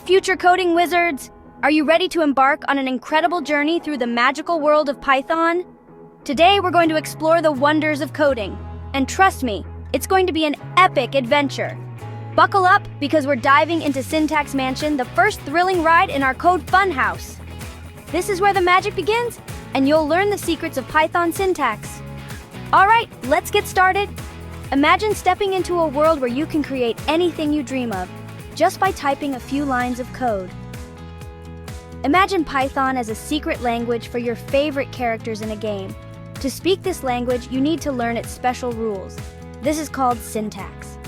future coding wizards! Are you ready to embark on an incredible journey through the magical world of Python? Today, we're going to explore the wonders of coding. And trust me, it's going to be an epic adventure. Buckle up, because we're diving into Syntax Mansion, the first thrilling ride in our Code Funhouse. This is where the magic begins, and you'll learn the secrets of Python syntax. All right, let's get started. Imagine stepping into a world where you can create anything you dream of, just by typing a few lines of code. Imagine Python as a secret language for your favorite characters in a game. To speak this language, you need to learn its special rules. This is called syntax.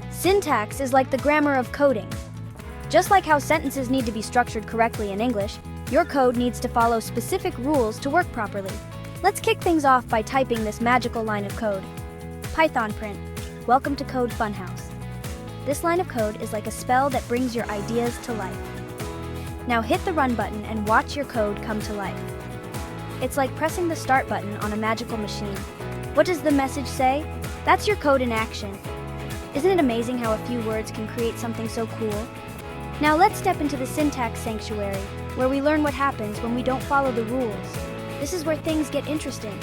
Syntax is like the grammar of coding. Just like how sentences need to be structured correctly in English, your code needs to follow specific rules to work properly. Let's kick things off by typing this magical line of code. Python print, welcome to Code Funhouse. This line of code is like a spell that brings your ideas to life. Now hit the run button and watch your code come to life. It's like pressing the start button on a magical machine. What does the message say? That's your code in action. Isn't it amazing how a few words can create something so cool? Now let's step into the syntax sanctuary, where we learn what happens when we don't follow the rules. This is where things get interesting.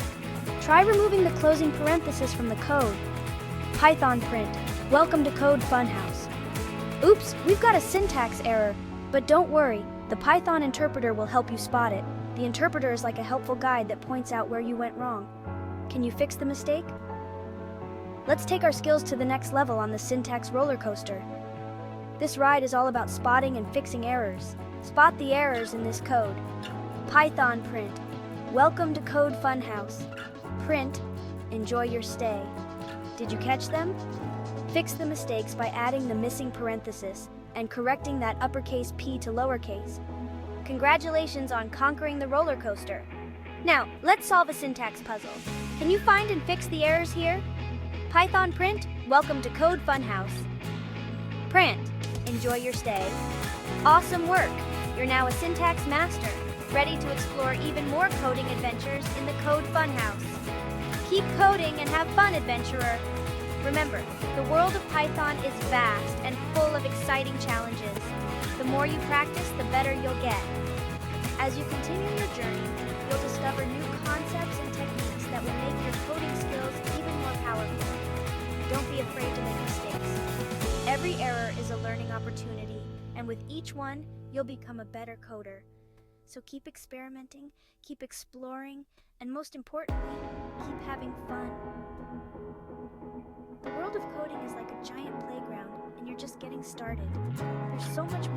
Try removing the closing parenthesis from the code. Python print, welcome to Code Funhouse. Oops, we've got a syntax error, but don't worry, the Python interpreter will help you spot it. The interpreter is like a helpful guide that points out where you went wrong. Can you fix the mistake? Let's take our skills to the next level on the syntax rollercoaster. This ride is all about spotting and fixing errors. Spot the errors in this code. Python print, welcome to Code Funhouse. Print, enjoy your stay. Did you catch them? Fix the mistakes by adding the missing parenthesis and correcting that uppercase P to lowercase. Congratulations on conquering the roller coaster. Now, let's solve a syntax puzzle. Can you find and fix the errors here? Python print, welcome to Code Funhouse. Print, enjoy your stay. Awesome work! You're now a syntax master, ready to explore even more coding adventures in the Code Funhouse. Keep coding and have fun, adventurer. Remember, the world of Python is vast and full of exciting challenges. The more you practice, the better you'll get. As you continue your journey, you'll discover new concepts and techniques that will make your coding skills even more powerful. Don't be afraid to make mistakes. Every error is a learning opportunity, and with each one, you'll become a better coder. So keep experimenting, keep exploring, and most importantly, keep having fun. The world of coding is like a giant playground, and you're just getting started. There's so much